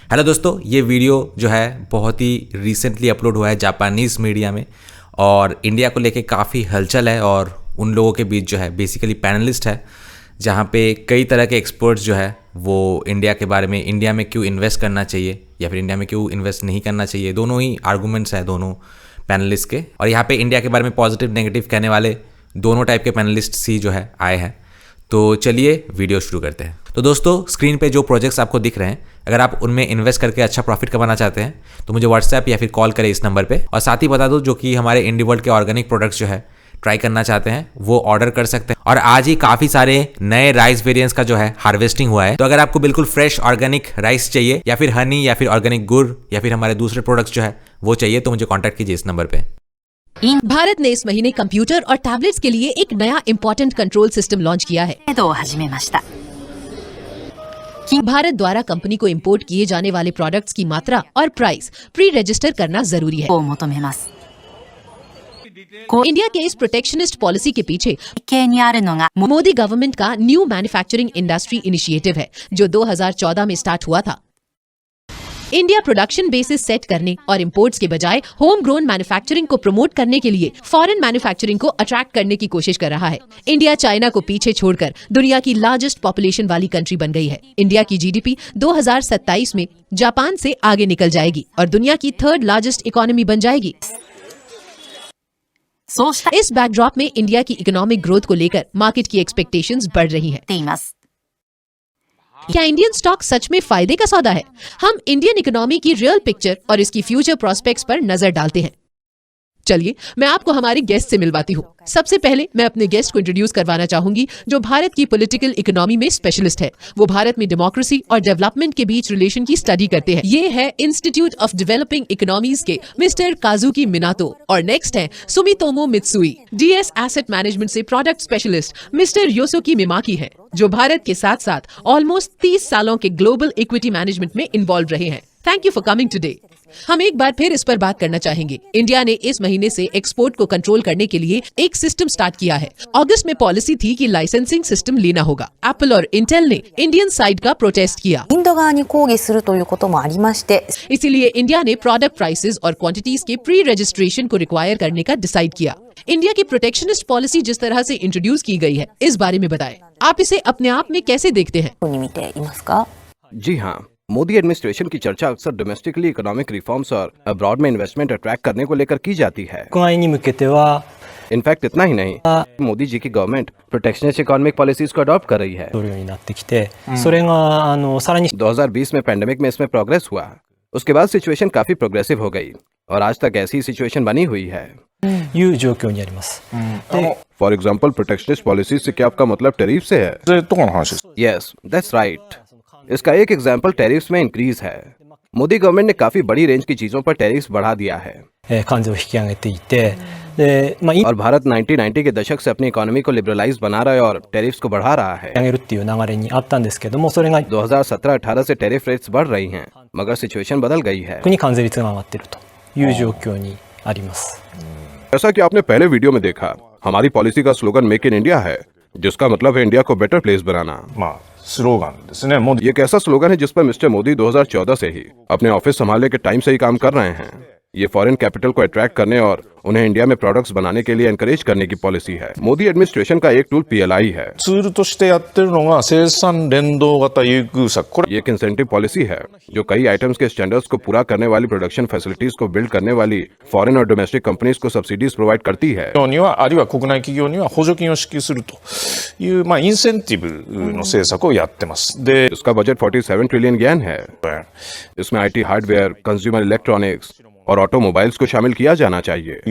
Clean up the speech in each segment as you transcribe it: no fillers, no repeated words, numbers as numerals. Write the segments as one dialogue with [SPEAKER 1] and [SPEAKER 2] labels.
[SPEAKER 1] Hello दोस्तों, ये video जो है बहुत ही रिसेंटली अपलोड हुआ है जापानीज़ मीडिया में और इंडिया को लेके काफ़ी हलचल है और उन लोगों के बीच जो है बेसिकली पैनलिस्ट है जहाँ पे कई तरह के एक्सपर्ट्स जो है वो इंडिया के बारे में, इंडिया में क्यों इन्वेस्ट करना चाहिए या फिर इंडिया में क्यों इन्वेस्ट नहीं करना चाहिए, दोनों ही आर्गूमेंट्स हैं दोनों पैनलिस्ट के। और यहाँ पे इंडिया के बारे में पॉजिटिव नेगेटिव कहने वाले दोनों टाइप के पैनलिस्ट ही जो है आए हैं। तो चलिए वीडियो शुरू करते हैं। तो दोस्तों, स्क्रीन पे जो प्रोजेक्ट्स आपको दिख रहे हैं, अगर आप उनमें इन्वेस्ट करके अच्छा प्रॉफिट कमाना चाहते हैं तो मुझे व्हाट्सएप या फिर कॉल करें इस नंबर पे। और साथ ही बता दूं, जो कि हमारे इंडीवर्ल्ड के ऑर्गेनिक प्रोडक्ट्स जो है ट्राई करना चाहते हैं वो ऑर्डर कर सकते हैं। और आज ही काफ़ी सारे नए राइस वेरिएंट्स का जो है हार्वेस्टिंग हुआ है। तो अगर आपको बिल्कुल फ्रेश ऑर्गेनिक राइस चाहिए या फिर हनी या फिर ऑर्गेनिक गुड़ या फिर हमारे दूसरे प्रोडक्ट्स जो है वो चाहिए तो मुझे कॉन्टैक्ट कीजिए इस नंबर पे।
[SPEAKER 2] भारत ने इस महीने कंप्यूटर और टैबलेट्स के लिए एक नया इंपॉर्टेंट कंट्रोल सिस्टम लॉन्च किया है। भारत द्वारा कंपनी को इंपोर्ट किए जाने वाले प्रोडक्ट्स की मात्रा और प्राइस प्री रजिस्टर करना जरूरी है। इंडिया के इस प्रोटेक्शनिस्ट पॉलिसी के पीछे मोदी गवर्नमेंट का न्यू मैन्युफैक्चरिंग इंडस्ट्री इनिशिएटिव है जो 2014 में स्टार्ट हुआ था। इंडिया प्रोडक्शन बेसिस सेट करने और इंपोर्ट्स के बजाय होम ग्रोन मैन्युफैक्चरिंग को प्रमोट करने के लिए फॉरेन मैन्युफैक्चरिंग को अट्रैक्ट करने की कोशिश कर रहा है। इंडिया चाइना को पीछे छोड़कर दुनिया की लार्जेस्ट पॉपुलेशन वाली कंट्री बन गई है। इंडिया की जीडीपी 2027 में जापान से आगे निकल जाएगी और दुनिया की थर्ड लार्जेस्ट इकोनॉमी बन जाएगी। इस बैकड्रॉप में इंडिया की इकोनॉमिक ग्रोथ को लेकर मार्केट की एक्सपेक्टेशंस बढ़ रही हैं। क्या इंडियन स्टॉक सच में फायदे का सौदा है? हम इंडियन इकोनॉमी की रियल पिक्चर और इसकी फ्यूचर प्रोस्पेक्ट्स पर नजर डालते हैं। चलिए मैं आपको हमारे गेस्ट से मिलवाती हूँ। सबसे पहले मैं अपने गेस्ट को इंट्रोड्यूस करवाना चाहूंगी जो भारत की पॉलिटिकल इकोनॉमी में स्पेशलिस्ट है। वो भारत में डेमोक्रेसी और डेवलपमेंट के बीच रिलेशन की स्टडी करते हैं। ये है इंस्टीट्यूट ऑफ डेवलपिंग इकोनॉमीज के मिस्टर काजुकी मिनातो। और नेक्स्ट है Sumitomo Mitsui, DS asset management से प्रोडक्ट स्पेशलिस्ट मिस्टर योसुकी मिमाकी है जो भारत के साथ साथ ऑलमोस्ट 30 सालों के ग्लोबल इक्विटी मैनेजमेंट में इन्वॉल्व रहे हैं। Thank you for coming today. हम एक बार फिर इस पर बात करना चाहेंगे। इंडिया ने इस महीने से एक्सपोर्ट को कंट्रोल करने के लिए एक सिस्टम स्टार्ट किया है। अगस्त में पॉलिसी थी कि लाइसेंसिंग सिस्टम लेना होगा। एप्पल और इंटेल ने इंडियन साइड का प्रोटेस्ट किया। इसीलिए इंडिया ने प्रोडक्ट प्राइसेस और क्वांटिटीज के प्री रजिस्ट्रेशन को रिक्वायर करने का डिसाइड किया। इंडिया की प्रोटेक्शनिस्ट पॉलिसी जिस तरह से इंट्रोड्यूस की गई है, इस बारे में बताएं। आप इसे अपने आप में कैसे देखते हैं?
[SPEAKER 3] जी हाँ, मोदी एडमिनिस्ट्रेशन की चर्चा अक्सर डोमेस्टिकली इकोनॉमिक रिफॉर्म्स और अब्रॉड में इन्वेस्टमेंट अट्रैक्ट करने को लेकर की जाती है। इनफैक्ट इतना ही नहीं, मोदी जी की गवर्नमेंट प्रोटेक्शनिस्ट इकोनॉमिक पॉलिसीज को अडॉप्ट कर रही है। 2020 में पेंडेमिक में इसमें प्रोग्रेस हुआ। उसके बाद सिचुएशन काफी प्रोग्रेसिव हो गई और आज तक ऐसी सिचुएशन बनी हुई है। फॉर एग्जाम्पल, प्रोटेक्शनिस्ट पॉलिसी से क्या आपका मतलब टैरिफ से है? Yes, that's right. इसका एक एग्जाम्पल टैरिफ्स में इंक्रीज है। मोदी गवर्नमेंट ने काफी बड़ी रेंज की चीजों पर टैरिफ्स बढ़ा दिया है। और भारत 1990 के दशक से अपनी इकोनॉमी को लिबरलाइज बना रहा है और टैरिफ्स को बढ़ा रहा है। 2017-18 से टैरिफ रेट्स बढ़ रही हैं, मगर सिचुएशन बदल गई है।
[SPEAKER 4] जैसा कि आपने पहले वीडियो में देखा, हमारी पॉलिसी का स्लोगन मेक इन इंडिया है, जिसका मतलब है इंडिया को बेटर प्लेस बनाना। ये एक ऐसा स्लोगन है जिस पर मिस्टर मोदी 2014 से ही अपने ऑफिस संभालने के टाइम से ही काम कर रहे हैं। ये फॉरेन कैपिटल को अट्रैक्ट करने और उन्हें इंडिया में प्रोडक्ट्स बनाने के लिए एनकरेज करने की पॉलिसी है। मोदी एडमिनिस्ट्रेशन का एक टूल PLI है। ये एक इंसेंटिव पॉलिसी है जो कई आइटम्स के स्टैंडर्ड्स को पूरा करने वाली प्रोडक्शन फैसिलिटीज को बिल्ड करने वाली फॉरेन और डोमेस्टिक कंपनीज को सब्सिडीज प्रोवाइड करती है। इसका बजट 47 ट्रिलियन येन है। इसमें IT हार्डवेयर, कंज्यूमर इलेक्ट्रॉनिक्स और ऑटोमोबाइल्स को शामिल किया जाना चाहिए।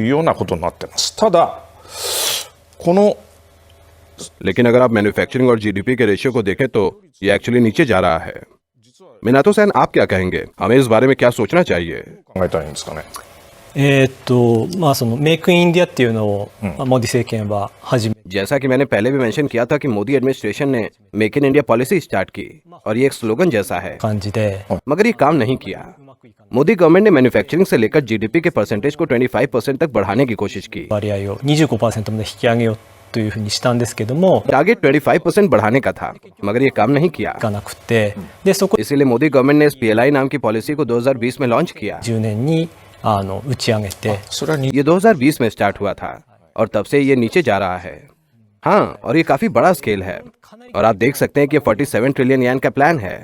[SPEAKER 4] लेकिन अगर आप मैन्युफैक्चरिंग और GDP के रेशियो को देखें तो ये एक्चुअली नीचे जा रहा है। मिनातो सैन, आप क्या कहेंगे? हमें इस बारे में क्या सोचना चाहिए? जैसा कि मैंने पहले भी मेंशन किया था कि मोदी एडमिनिस्ट्रेशन ने make in India policy start की और ये एक स्लोगन जैसा है, मगर ये काम नहीं किया। मोदी गवर्नमेंट ने मैन्युफैक्चरिंग से लेकर GDP के परसेंटेज को 25% तक बढ़ाने की कोशिश की।
[SPEAKER 5] というふうにしたんですけども
[SPEAKER 3] टारगेट 25% बढ़ाने का था, मगर ये काम नहीं किया।
[SPEAKER 5] いかなくて、でそこ
[SPEAKER 3] इसीलिए मोदी गवर्नमेंट ने इस PLI नाम की पॉलिसी को 2020 में लॉन्च किया।
[SPEAKER 5] 10年に打ち上げて
[SPEAKER 4] それはに
[SPEAKER 3] ये 2020 में स्टार्ट हुआ था और तब से ये नीचे जा रहा है। हाँ, और ये काफी बड़ा स्केल है और आप देख सकते हैं कि 47 ट्रिलियन येन का प्लान है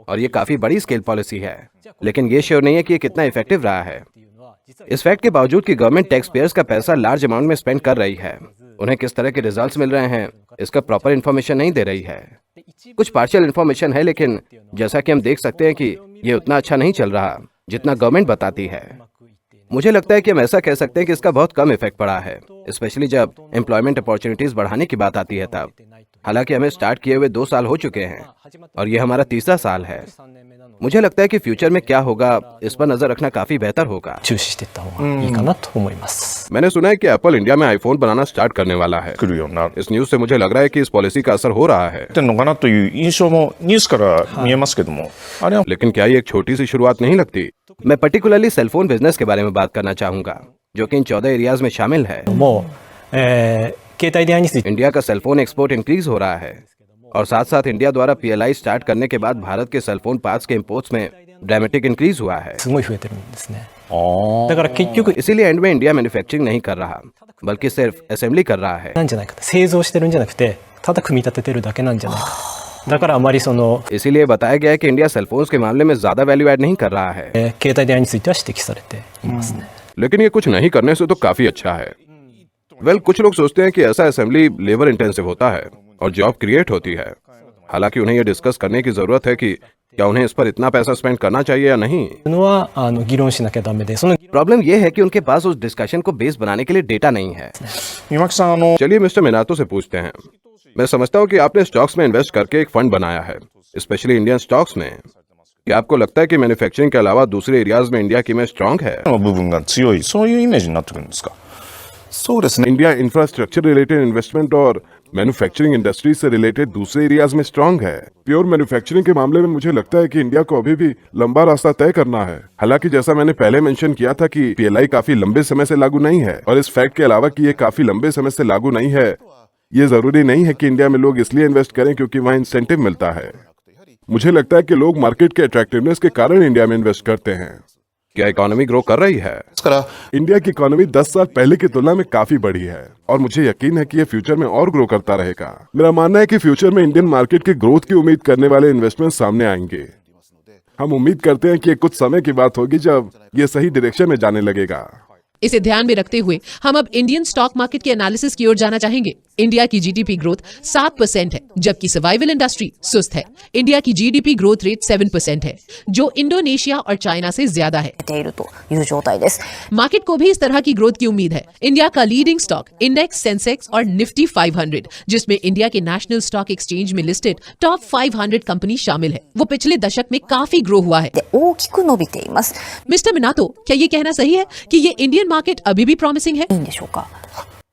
[SPEAKER 3] और ये काफी बड़ी स्केल पॉलिसी है, लेकिन ये श्योर नहीं है कि ये कितना इफेक्टिव रहा है। इस फैक्ट के बावजूद कि गवर्नमेंट टैक्स पेयर्स का पैसा लार्ज अमाउंट में स्पेंड कर रही है, उन्हें किस तरह के रिजल्ट्स मिल रहे हैं इसका प्रॉपर इन्फॉर्मेशन नहीं दे रही है। कुछ पार्शियल इन्फॉर्मेशन है, लेकिन जैसा कि हम देख सकते हैं कि ये उतना अच्छा नहीं चल रहा जितना गवर्नमेंट बताती है। मुझे लगता है कि हम ऐसा कह सकते हैं कि इसका बहुत कम इफेक्ट पड़ा है, स्पेशली जब एम्प्लॉयमेंट अपॉर्चुनिटीज बढ़ाने की बात आती है तब। हालांकि हमें स्टार्ट किए हुए 2 साल हो चुके हैं और ये हमारा तीसरा साल है। मुझे लगता है कि फ्यूचर में क्या होगा इस पर नजर रखना काफी बेहतर होगा।
[SPEAKER 5] 注視していった方がいいかなと思います。
[SPEAKER 4] मैंने सुना है कि एप्पल इंडिया में आईफोन बनाना स्टार्ट करने वाला है।
[SPEAKER 6] 来るようになっ
[SPEAKER 4] इस न्यूज से मुझे लग रहा है कि इस पॉलिसी का असर हो रहा है,
[SPEAKER 6] てんのかなという印象もニュースから見えますけども、あれは
[SPEAKER 4] लेकिन क्या ये एक छोटी सी शुरुआत नहीं लगती?
[SPEAKER 3] मैं पर्टिकुलरली सेलफोन बिजनेस के बारे में बात करना चाहूंगा, जो कि इन 14 एरियाज में शामिल है।
[SPEAKER 5] もう、携帯電話について
[SPEAKER 3] इंडिया का सेलफोन एक्सपोर्ट इंक्रीज हो रहा है और साथ साथ इंडिया द्वारा PLI स्टार्ट करने के बाद भारत के सेलफोन पार्ट्स के इंपोर्ट्स में ड्रामेटिक इंक्रीज हुआ है।
[SPEAKER 5] すごい増えてるんですね。だから結局
[SPEAKER 3] इसीलिए एंड में इंडिया मैन्युफैक्चरिंग नहीं कर रहा, बल्कि सिर्फ असेंबली कर रहा है।
[SPEAKER 5] なんじゃないかと、製造してるんじゃなくてただ組み立ててるだけなんじゃないかと。だからあまりその、
[SPEAKER 3] इसीलिए बताया गया है कि इंडिया सेलफोन्स के मामले में ज्यादा वैल्यू ऐड नहीं कर रहा है।
[SPEAKER 5] 携帯電話については指摘されていますね。
[SPEAKER 4] लेकिन ये कुछ नहीं करने से तो काफी अच्छा है। कुछ लोग सोचते हैं कि ऐसा असेंबली लेबर इंटेंसिव होता है और जॉब क्रिएट होती है। हालांकि उन्हें यह डिस्कस करने की जरूरत है कि क्या उन्हें इस पर इतना पैसा स्पेंड करना चाहिए या नहीं।
[SPEAKER 5] のは議論しなきゃダメで、その
[SPEAKER 3] प्रॉब्लम यह है कि उनके पास उस डिस्कशन को बेस बनाने के लिए डेटा नहीं है।
[SPEAKER 6] 三巻さん
[SPEAKER 4] चलिए मिस्टर मिनातो से पूछते हैं। मैं समझता हूँ कि आपने स्टॉक्स में इन्वेस्ट करके एक फंड बनाया है, स्पेशली इंडियन स्टॉक्स में। क्या आपको लगता है कि मैन्युफैक्चरिंग के अलावा दूसरे एरियाज में इंडिया की इमेज स्ट्रांग है?
[SPEAKER 6] の部分が強い、そういうイメージになってくるんですか。
[SPEAKER 4] そうですね। इंडिया इंफ्रास्ट्रक्चर रिलेटेड इन्वेस्टमेंट और मैन्युफैक्चरिंग इंडस्ट्री से रिलेटेड दूसरे एरियाज में स्ट्रांग है। प्योर मैन्युफैक्चरिंग के मामले में मुझे लगता है कि इंडिया को अभी भी लंबा रास्ता तय करना है। हालांकि जैसा मैंने पहले मेंशन किया था कि PLI काफी लंबे समय से लागू नहीं है, और इस फैक्ट के अलावा कि ये काफी लंबे समय से लागू नहीं है, ये जरूरी नहीं है कि इंडिया में लोग इसलिए इन्वेस्ट करें क्योंकि वहाँ इंसेंटिव मिलता है। मुझे लगता है कि लोग मार्केट के अट्रैक्टिवनेस के कारण इंडिया में इन्वेस्ट करते हैं। क्या इकोनॉमी ग्रो कर रही है? इंडिया की इकोनॉमी 10 साल पहले की तुलना में काफी बढ़ी है और मुझे यकीन है कि ये फ्यूचर में और ग्रो करता रहेगा। मेरा मानना है कि फ्यूचर में इंडियन मार्केट की ग्रोथ की उम्मीद करने वाले इन्वेस्टमेंट सामने आएंगे। हम उम्मीद करते हैं कि ये कुछ समय की बात होगी जब ये सही डायरेक्शन में जाने लगेगा।
[SPEAKER 2] इसे ध्यान में रखते हुए हम अब इंडियन स्टॉक मार्केट के एनालिसिस की ओर जाना चाहेंगे। इंडिया की जीडीपी ग्रोथ 7% है, जबकि सर्वाइवल इंडस्ट्री सुस्त है। इंडिया की जीडीपी ग्रोथ रेट 7% है, जो इंडोनेशिया और चाइना से ज्यादा है।
[SPEAKER 7] ているという状態です。
[SPEAKER 2] मार्केट को भी इस तरह की ग्रोथ की उम्मीद है। इंडिया का लीडिंग स्टॉक इंडेक्स सेंसेक्स और निफ्टी 500, जिसमें इंडिया के नेशनल स्टॉक एक्सचेंज में लिस्टेड टॉप 500 कंपनी शामिल है, वो पिछले दशक में काफी ग्रो हुआ है।
[SPEAKER 7] で大きく伸びています。
[SPEAKER 2] मिस्टर मिनातो, क्या ये कहना सही है कि ये इंडियन मार्केट अभी भी प्रॉमिसिंग है?
[SPEAKER 7] いいんでしょうか。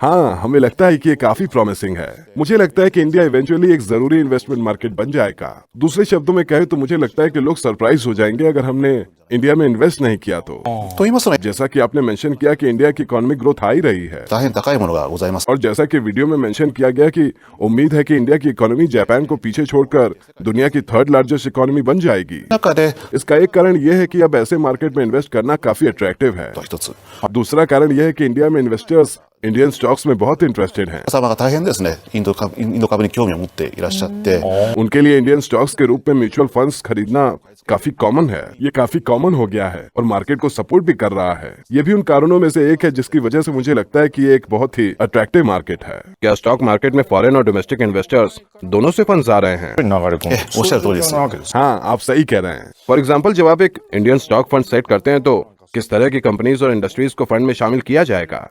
[SPEAKER 4] हाँ, हमें लगता है कि ये काफी प्रॉमिसिंग है। मुझे लगता है कि इंडिया इवेंचुअली एक जरूरी इन्वेस्टमेंट मार्केट बन जाएगा। दूसरे शब्दों में कहे तो मुझे लगता है कि लोग सरप्राइज हो जाएंगे अगर हमने इंडिया में इन्वेस्ट नहीं किया तो।
[SPEAKER 8] と言いますのは
[SPEAKER 4] जैसा कि आपने मेंशन किया कि इंडिया की इकोनॉमिक ग्रोथ आ ही रही है,
[SPEAKER 8] 大変高いものがございます。
[SPEAKER 4] और जैसा कि वीडियो में मेंशन किया गया कि उम्मीद है कि इंडिया की इकोनॉमी जापान को पीछे छोड़कर दुनिया की 3rd लार्जेस्ट इकोनॉमी बन जाएगी।
[SPEAKER 8] 中で
[SPEAKER 4] इसका एक कारण यह है कि अब ऐसे मार्केट में इन्वेस्ट करना काफी अट्रैक्टिव है।
[SPEAKER 8] 一つ
[SPEAKER 4] दूसरा कारण यह है कि इंडिया में इन्वेस्टर्स इंडियन स्टॉक्स में बहुत इंटरेस्टेड हैं।
[SPEAKER 8] 皆様が大変ですね、インド株に興味を持っていらっしゃって、
[SPEAKER 4] उनके लिए इंडियन स्टॉक्स के रूप में म्यूचुअल फंड्स खरीदना काफी कॉमन है। ये काफी कॉमन हो गया है और मार्केट को सपोर्ट भी कर रहा है। ये भी उन कारणों में से एक है जिसकी वजह से मुझे लगता है कि ये एक बहुत ही अट्रैक्टिव मार्केट है। क्या स्टॉक मार्केट में फॉरेन और डोमेस्टिक इन्वेस्टर्स दोनों से फंड्स आ रहे हैं?
[SPEAKER 6] 流れ込む。
[SPEAKER 8] おっしゃる通りです。
[SPEAKER 6] なわけです。
[SPEAKER 4] हाँ, आप सही कह रहे हैं। फॉर एग्जाम्पल, जब आप एक इंडियन स्टॉक फंड सेट करते हैं तो किस तरह की कंपनीज और इंडस्ट्रीज को फंड में शामिल किया जाएगा?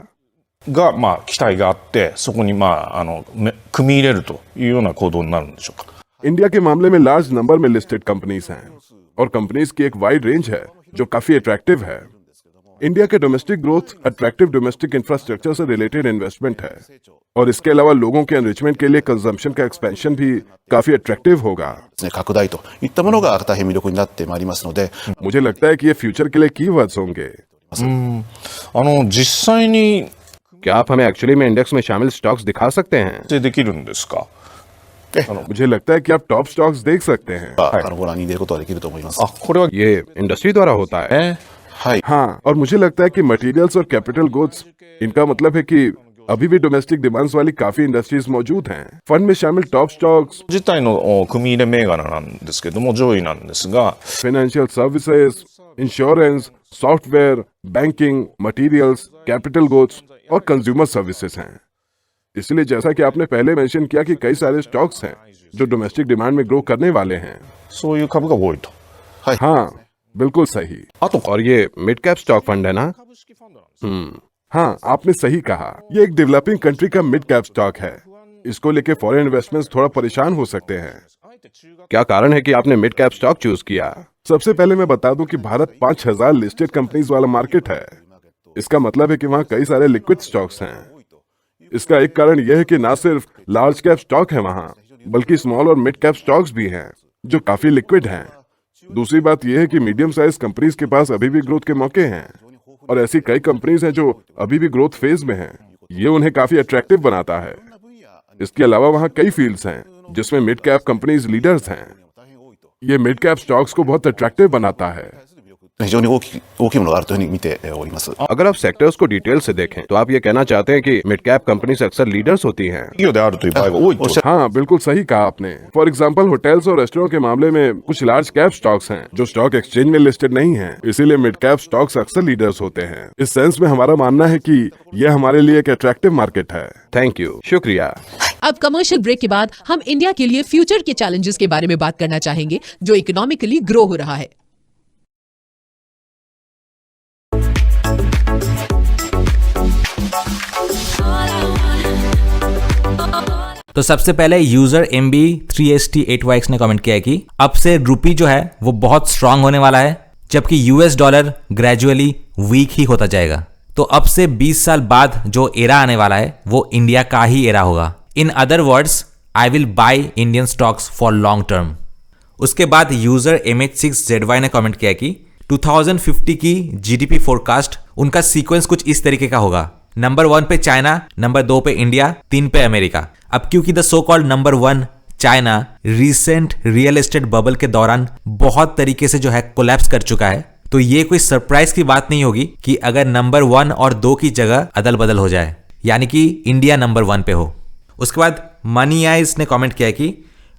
[SPEAKER 6] が期待があって、そこに組み入れるというような行動になるんでしょうか。
[SPEAKER 4] इंडिया के मामले में लार्ज नंबर में लिस्टेड कंपनीज हैं और कंपनीज की एक वाइड रेंज है जो काफी अट्रैक्टिव है। इंडिया के domestic growth attractive domestic infrastructure से रिलेटेड इन्वेस्टमेंट है और इसके अलावा लोगों के एनरिचमेंट के लिए कंजम्पशन का एक्सपेंशन भी काफी अट्रैक्टिव होगा।
[SPEAKER 8] 拡大といったものが大変魅力になってまいりますので、
[SPEAKER 4] मुझे लगता है कि ये फ्यूचर के लिए कीवर्ड्स होंगे।
[SPEAKER 6] 実際に
[SPEAKER 4] क्या आप हमें एक्चुअली में इंडेक्स में शामिल स्टॉक्स दिखा सकते हैं?
[SPEAKER 6] できるんですか。
[SPEAKER 4] मुझे लगता है कि आप टॉप स्टॉक्स देख सकते हैं।
[SPEAKER 8] ご覧に出ることはできると思います。
[SPEAKER 6] あ、これは
[SPEAKER 4] ये इंडस्ट्री द्वारा होता है।
[SPEAKER 8] はい。
[SPEAKER 4] हाँ, और मुझे लगता है कि मटेरियल्स और कैपिटल गुड्स, इनका मतलब है कि अभी भी डोमेस्टिक डिमांड्स वाली काफी इंडस्ट्रीज मौजूद हैं। फंड में शामिल top stocks
[SPEAKER 6] 自体の組入れ銘柄なんですけども上位なんですが、
[SPEAKER 4] financial services, insurance, software, banking, materials, capital goods और कंज्यूमर सर्विसेज हैं। इसलिए जैसा कि आपने पहले मेंशन किया कि कई सारे स्टॉक्स हैं जो डोमेस्टिक डिमांड में ग्रो करने वाले हैं।
[SPEAKER 6] そういう株が多いと。
[SPEAKER 4] हाँ, बिल्कुल सही। और ये मिड कैप स्टॉक फंड है ना? हाँ, आपने सही कहा। ये एक डेवलपिंग कंट्री का मिड कैप स्टॉक है। इसको लेके फॉरेन इन्वेस्टमेंट्स थोड़ा परेशान हो सकते हैं। क्या कारण है कि आपने मिड कैप स्टॉक चूज किया? सबसे पहले मैं बता दूं कि भारत 5000 लिस्टेड कंपनीज वाला मार्केट है। इसका मतलब है कि वहाँ कई सारे लिक्विड स्टॉक्स हैं। इसका एक कारण यह है कि ना सिर्फ लार्ज कैप स्टॉक है वहाँ, बल्कि स्मॉल और मिड कैप स्टॉक्स भी हैं जो काफी लिक्विड हैं। दूसरी बात यह है कि मीडियम साइज कंपनीज के पास अभी भी ग्रोथ के मौके हैं और ऐसी कई कंपनीज हैं जो अभी भी ग्रोथ फेज में हैं। ये उन्हें काफी अट्रैक्टिव बनाता है। इसके अलावा वहाँ कई फील्ड्स हैं जिसमें मिड कैप कंपनीज लीडर्स हैं। ये मिड कैप स्टॉक्स को बहुत अट्रैक्टिव बनाता है।
[SPEAKER 8] 非常に大きいものがあるというふうに見ております。
[SPEAKER 4] अगर आप सेक्टर्स को डिटेल से देखें तो आप ये कहना चाहते हैं कि मिड कैप कंपनीज अक्सर लीडर्स होती हैं।
[SPEAKER 6] 企業であるという場合が多いと。
[SPEAKER 4] हाँ, बिल्कुल सही कहा आपने। फॉर एग्जाम्पल होटल्स और रेस्टोरेंट के मामले में कुछ लार्ज कैप स्टॉक्स हैं जो स्टॉक एक्सचेंज में लिस्टेड नहीं हैं। इसीलिए मिड कैप स्टॉक्स अक्सर लीडर्स होते हैं। इस सेंस में हमारा मानना है कि यह हमारे लिए एक अट्रैक्टिव मार्केट है। थैंक यू, शुक्रिया।
[SPEAKER 2] अब कमर्शियल ब्रेक के बाद हम इंडिया के लिए फ्यूचर के चैलेंजेस के बारे में बात करना चाहेंगे जो इकोनॉमिकली ग्रो हो रहा है।
[SPEAKER 1] तो सबसे पहले यूजर MB3ST8YX ने कमेंट किया है कि अब से रुपी जो है वो बहुत स्ट्रांग होने वाला है, जबकि US डॉलर ग्रेजुअली वीक ही होता जाएगा। तो अब से 20 साल बाद जो एरा आने वाला है वो इंडिया का ही एरा होगा। In other words, I will by Indian stocks for long term. उसके बाद यूजर MH6ZY ने कमेंट किया कि 2050 की GDP फोरकास्ट उनका सीक्वेंस कुछ इस तरीके का होगा। नंबर 1 पे चाइना, नंबर 2 पे इंडिया, 3 पे अमेरिका। अब क्योंकि the so called number 1 China recent real estate bubble के दौरान बहुत तरीके से जो है कोलैप्स कर चुका है, तो ये कोई सरप्राइज की बात नहीं होगी कि अगर नंबर 1 और 2 की जगह अदल बदल हो जाए, यानी कि इंडिया नंबर 1 पे हो। उसके बाद मनी आइज ने कमेंट किया कि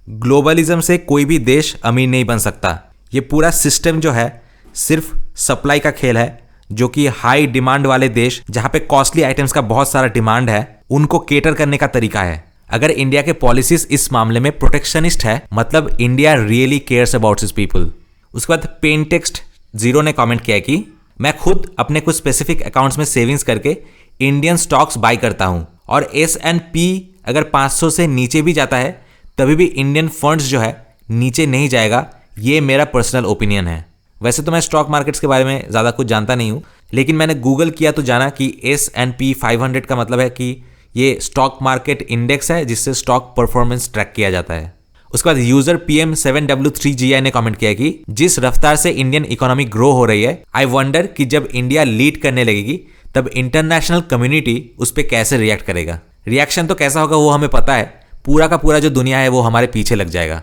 [SPEAKER 1] ग्लोबलिज्म से कोई भी देश अमीर नहीं बन सकता। ये पूरा सिस्टम जो है सिर्फ सप्लाई का खेल है, जो कि हाई डिमांड वाले देश जहां पे कॉस्टली आइटम्स का बहुत सारा डिमांड है उनको केटर करने का तरीका है। अगर इंडिया के पॉलिसीज इस मामले में प्रोटेक्शनिस्ट है, मतलब India really cares about his people. उसके बाद पेनटेक्स्ट 0 ने कमेंट किया कि मैं खुद अपने कुछ स्पेसिफिक अकाउंट्स में सेविंग्स करके इंडियन स्टॉक्स बाय करता हूं और S&P अगर 500 से नीचे भी जाता है तभी भी इंडियन फंड्स जो है नीचे नहीं जाएगा। ये मेरा पर्सनल ओपिनियन है। वैसे तो मैं स्टॉक मार्केट्स के बारे में ज़्यादा कुछ जानता नहीं हूँ, लेकिन मैंने गूगल किया तो जाना कि S&P 500 का मतलब है कि ये स्टॉक मार्केट इंडेक्स है जिससे स्टॉक परफॉर्मेंस ट्रैक किया जाता है। उसके बाद यूजर PM7W3GI ने कमेंट किया कि जिस रफ्तार से इंडियन इकोनॉमी ग्रो हो रही है, आई वंडर कि जब इंडिया लीड करने लगेगी तब इंटरनेशनल कम्युनिटी उस पर कैसे रिएक्ट करेगा। रिएक्शन तो कैसा होगा वो हमें पता है, पूरा का पूरा जो दुनिया है वो हमारे पीछे लग जाएगा।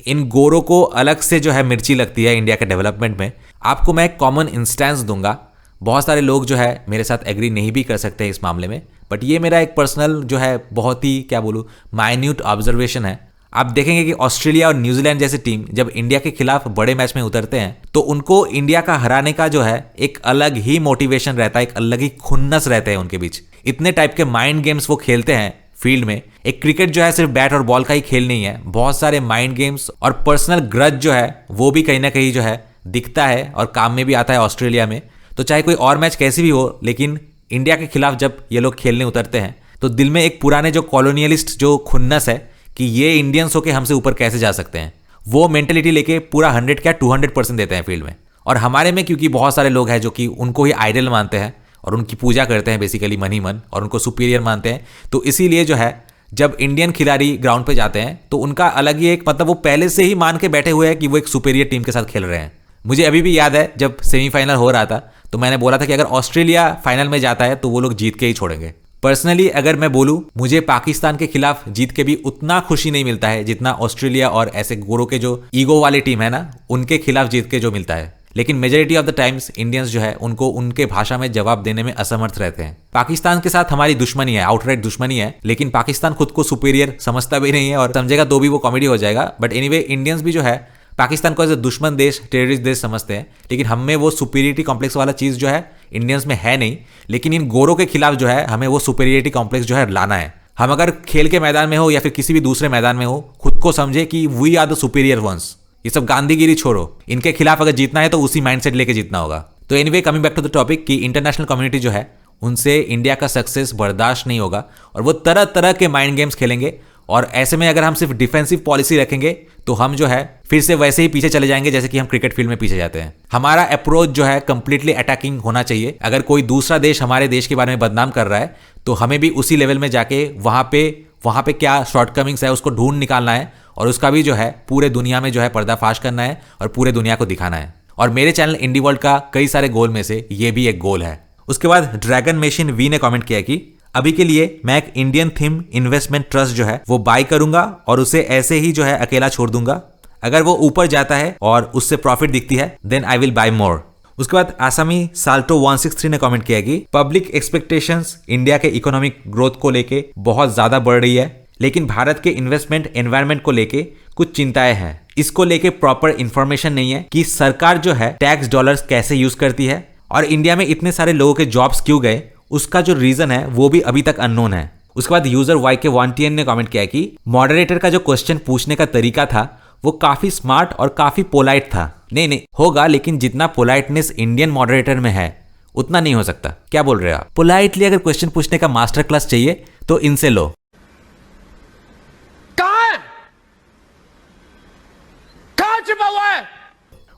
[SPEAKER 1] इन गोरों को अलग से जो है मिर्ची लगती है इंडिया के डेवलपमेंट में। आपको मैं एक कॉमन इंस्टेंस दूंगा, बहुत सारे लोग जो है मेरे साथ एग्री नहीं भी कर सकते हैं इस मामले में, बट ये मेरा एक पर्सनल जो है बहुत ही क्या बोलूँ माइन्यूट ऑब्जर्वेशन है। आप देखेंगे कि ऑस्ट्रेलिया और न्यूजीलैंड जैसी टीम जब इंडिया के खिलाफ बड़े मैच में उतरते हैं तो उनको इंडिया का हराने का जो है एक अलग ही मोटिवेशन रहता है, एक अलग ही खुन्नस रहते हैं उनके बीच। इतने टाइप के माइंड गेम्स वो खेलते हैं फील्ड में। एक क्रिकेट जो है सिर्फ बैट और बॉल का ही खेल नहीं है, बहुत सारे माइंड गेम्स और पर्सनल ग्रज जो है वो भी कहीं ना कहीं जो है दिखता है और काम में भी आता है ऑस्ट्रेलिया में। तो चाहे कोई और मैच कैसी भी हो, लेकिन इंडिया के खिलाफ जब ये लोग खेलने उतरते हैं तो दिल में एक पुराने जो कॉलोनियलिस्ट जो खुन्नस है कि ये इंडियंस होके हमसे ऊपर कैसे जा सकते हैं, वो मेंटेलिटी लेके पूरा 100 क्या 200% देते हैं फील्ड में। और हमारे में क्योंकि बहुत सारे लोग हैं जो कि उनको ही आइडल मानते हैं और उनकी पूजा करते हैं बेसिकली मन ही मन, और उनको सुपीरियर मानते हैं, तो इसीलिए जो है जब इंडियन खिलाड़ी ग्राउंड पे जाते हैं तो उनका अलग ही एक मतलब वो पहले से ही मान के बैठे हुए हैं कि वो एक सुपीरियर टीम के साथ खेल रहे हैं। मुझे अभी भी याद है जब सेमीफाइनल हो रहा था तो मैंने बोला था कि अगर ऑस्ट्रेलिया फाइनल में जाता है तो वो लोग जीत के ही छोड़ेंगे। पर्सनली अगर मैं बोलूं, मुझे पाकिस्तान के खिलाफ जीत के भी उतना खुशी नहीं मिलता है जितना ऑस्ट्रेलिया और ऐसे गोरों के जो ईगो वाली टीम है ना, उनके खिलाफ जीत के जो मिलता है। लेकिन majority of the times Indians जो है उनको उनके भाषा में जवाब देने में असमर्थ रहते हैं। पाकिस्तान के साथ हमारी दुश्मनी है, आउटराइट दुश्मनी है, लेकिन पाकिस्तान खुद को सुपीरियर समझता भी नहीं है और समझेगा तो भी वो कॉमेडी हो जाएगा। बट एनीवे, इंडियंस भी जो है पाकिस्तान को एज ए दुश्मन देश, टेररिस्ट देश समझते हैं, लेकिन हम में वो सुपीरियरिटी कॉम्प्लेक्स वाला चीज़ जो है इंडियंस में है नहीं। लेकिन इन गोरों के खिलाफ जो है हमें वो सुपीरियरिटी कॉम्प्लेक्स जो है लाना है। हम अगर खेल के मैदान में हो या फिर किसी भी दूसरे मैदान में हो, खुद को समझे कि we are the superior ones. ये सब गांधीगिरी छोड़ो, इनके खिलाफ अगर जीतना है तो उसी माइंडसेट लेके जीतना होगा। तो anyway, coming back to the topic कि इंटरनेशनल कम्युनिटी जो है उनसे इंडिया का सक्सेस बर्दाश्त नहीं होगा और वो तरह तरह के माइंड गेम्स खेलेंगे। और ऐसे में अगर हम सिर्फ डिफेंसिव पॉलिसी रखेंगे तो हम जो है फिर से वैसे ही पीछे चले जाएंगे जैसे कि हम क्रिकेट फील्ड में पीछे जाते हैं। हमारा अप्रोच जो है कंप्लीटली अटैकिंग होना चाहिए। अगर कोई दूसरा देश हमारे देश के बारे में बदनाम कर रहा है तो हमें भी उसी लेवल में जाके वहाँ पे क्या शॉर्टकमिंग्स है उसको ढूंढ निकालना है और उसका भी जो है पूरे दुनिया में जो है पर्दाफाश करना है और पूरे दुनिया को दिखाना है। और मेरे चैनल इंडी वर्ल्ड का कई सारे गोल में से ये भी एक गोल है। उसके बाद ड्रैगन मेशिन वी ने कमेंट किया कि अभी के लिए मैं एक इंडियन थीम इन्वेस्टमेंट ट्रस्ट जो है वो बाय करूंगा और उसे ऐसे ही जो है अकेला छोड़ दूंगा। अगर वो ऊपर जाता है और उससे प्रॉफिट दिखती है देन आई विल बाय मोर। उसके बाद आसामी साल्टो 163 ने कमेंट किया कि पब्लिक एक्सपेक्टेशंस इंडिया के इकोनॉमिक ग्रोथ को लेके बहुत ज्यादा बढ़ रही है, लेकिन भारत के इन्वेस्टमेंट एनवायरनमेंट को लेके कुछ चिंताएं हैं। इसको लेके प्रॉपर इंफॉर्मेशन नहीं है कि सरकार जो है टैक्स डॉलर्स कैसे यूज करती है और इंडिया में इतने सारे लोगों के जॉब्स क्यों गए, उसका जो रीजन है वो भी अभी तक अननोन है। उसके बाद यूजर YK1TN ने कमेंट किया कि मॉडरेटर का जो क्वेश्चन पूछने का तरीका था वो काफी स्मार्ट और काफी पोलाइट था। नहीं होगा, लेकिन जितना पोलाइटनेस इंडियन मॉडरेटर में है उतना नहीं हो सकता। क्या बोल रहे हो आप? पोलाइटली अगर क्वेश्चन पूछने का मास्टर क्लास चाहिए तो इनसे लो।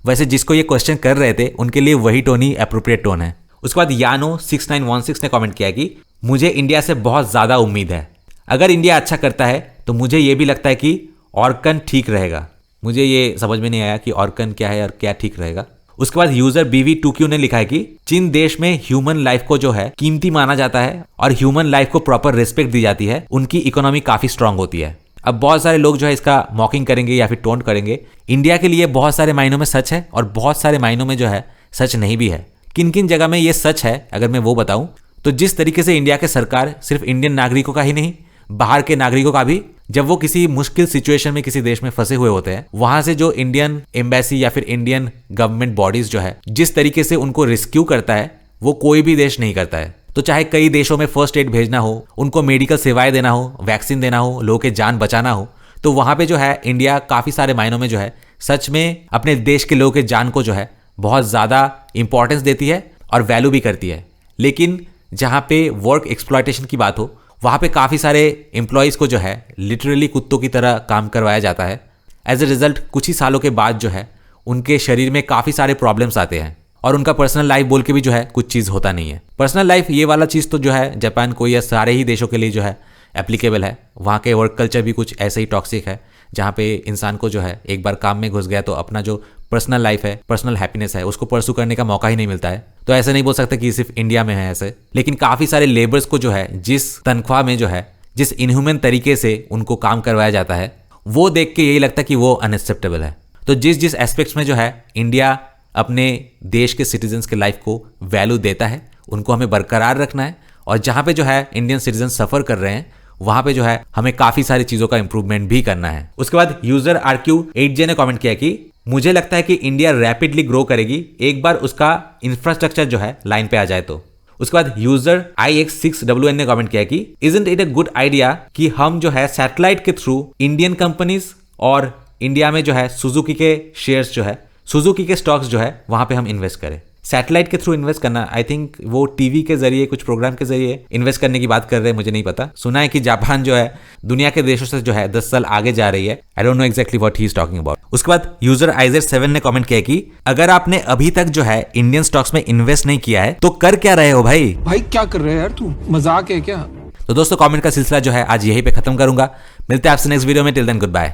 [SPEAKER 1] वैसे जिसको ये क्वेश्चन कर रहे थे उनके लिए वही टोन ही एप्रोप्रिएट टोन है। उसके बाद यानो 6916 ने कमेंट किया कि मुझे इंडिया से बहुत ज्यादा उम्मीद है। अगर इंडिया अच्छा करता है तो मुझे ये भी लगता है कि ऑर्कन ठीक रहेगा। मुझे ये समझ में नहीं आया कि ऑर्कन क्या है और क्या ठीक रहेगा। उसके बाद यूजर BV2Q ने लिखा है कि जिन देश में ह्यूमन लाइफ को जो है कीमती माना जाता है और ह्यूमन लाइफ को प्रॉपर रिस्पेक्ट दी जाती है, उनकी इकोनॉमी काफी स्ट्रांग होती है। अब बहुत सारे लोग जो है इसका मॉकिंग करेंगे या फिर टोंट करेंगे। इंडिया के लिए बहुत सारे मायनों में सच है और बहुत सारे मायनों में जो है सच नहीं भी है। किन किन जगह में ये सच है अगर मैं वो बताऊं तो जिस तरीके से इंडिया के सरकार सिर्फ इंडियन नागरिकों का ही नहीं, बाहर के नागरिकों का भी, जब वो किसी मुश्किल सिचुएशन में किसी देश में फंसे हुए होते हैं, वहां से जो इंडियन एम्बेसी या फिर इंडियन गवर्नमेंट बॉडीज जो है जिस तरीके से उनको रेस्क्यू करता है वो कोई भी देश नहीं करता है। तो चाहे कई देशों में फर्स्ट एड भेजना हो, उनको मेडिकल सेवाएं देना हो, वैक्सीन देना हो, लोगों के जान बचाना हो, तो वहां पे जो है इंडिया काफी सारे मायनों में जो है सच में अपने देश के लोगों के जान को जो है बहुत ज्यादा इंपॉर्टेंस देती है और वैल्यू भी करती है। लेकिन जहां पे वर्क एक्सप्लॉयटेशन की बात हो वहां पे काफी सारे एम्प्लॉयज को जो है लिटरली कुत्तों की तरह काम करवाया जाता है। एज ए रिजल्ट कुछ ही सालों के बाद जो है उनके शरीर में काफी सारे प्रॉब्लम्स आते हैं और उनका पर्सनल लाइफ बोल के भी जो है कुछ चीज होता नहीं है। पर्सनल लाइफ ये वाला चीज तो जो है जापान को या सारे ही देशों के लिए जो है एप्लीकेबल है। वहाँ के वर्क कल्चर भी कुछ ऐसे ही टॉक्सिक है जहाँ पे इंसान को जो है एक बार काम में घुस गया तो अपना जो पर्सनल लाइफ है, पर्सनल हैप्पीनेस है, उसको परसू करने का मौका ही नहीं मिलता है। तो ऐसे नहीं बोल सकते कि सिर्फ इंडिया में है ऐसे, लेकिन काफी सारे लेबर्स को जो है जिस तनख्वाह में जो है जिस इनह्यूमन तरीके से उनको काम करवाया जाता है वो देख के यही लगता है कि वो अनएक्सेप्टेबल है। तो जिस एस्पेक्ट्स में जो है इंडिया अपने देश के सिटीजन्स के लाइफ को वैल्यू देता है उनको हमें बरकरार रखना है और जहाँ पे जो है इंडियन सिटीजन सफर कर रहे हैं वहां पे जो है हमें काफी सारी चीजों का इंप्रूवमेंट भी करना है। उसके बाद यूजर RQ8J ने कमेंट किया कि मुझे लगता है कि इंडिया रैपिडली ग्रो करेगी एक बार उसका इंफ्रास्ट्रक्चर जो है लाइन पे आ जाए तो। उसके बाद यूजर IX6WN ने कमेंट किया कि isn't it a good idea कि हम जो है सैटेलाइट के थ्रू इंडियन कंपनीज और इंडिया में जो है सुजुकी के शेयर्स जो है, सुजुकी के स्टॉक्स जो है वहां पे हम इन्वेस्ट करें। सैटेलाइट के थ्रू इन्वेस्ट करना, आई थिंक वो टीवी के जरिए कुछ प्रोग्राम के जरिए इन्वेस्ट करने की बात कर रहे हैं, मुझे नहीं पता। सुना है कि जापान जो है दुनिया के देशों से जो है 10 साल आगे जा रही है। I don't know exactly what he is talking about. उसके बाद यूजर IZ7 ने कमेंट किया कि अगर आपने अभी तक जो है इंडियन स्टॉक्स में इन्वेस्ट नहीं किया है तो कर क्या रहे हो भाई?
[SPEAKER 9] क्या कर रहे हो यार, तू मजाक है क्या?
[SPEAKER 1] तो दोस्तों कमेंट का सिलसिला जो है आज यहीं पे खत्म करूंगा। मिलते हैं आपसे नेक्स्ट वीडियो में। Till then good bye.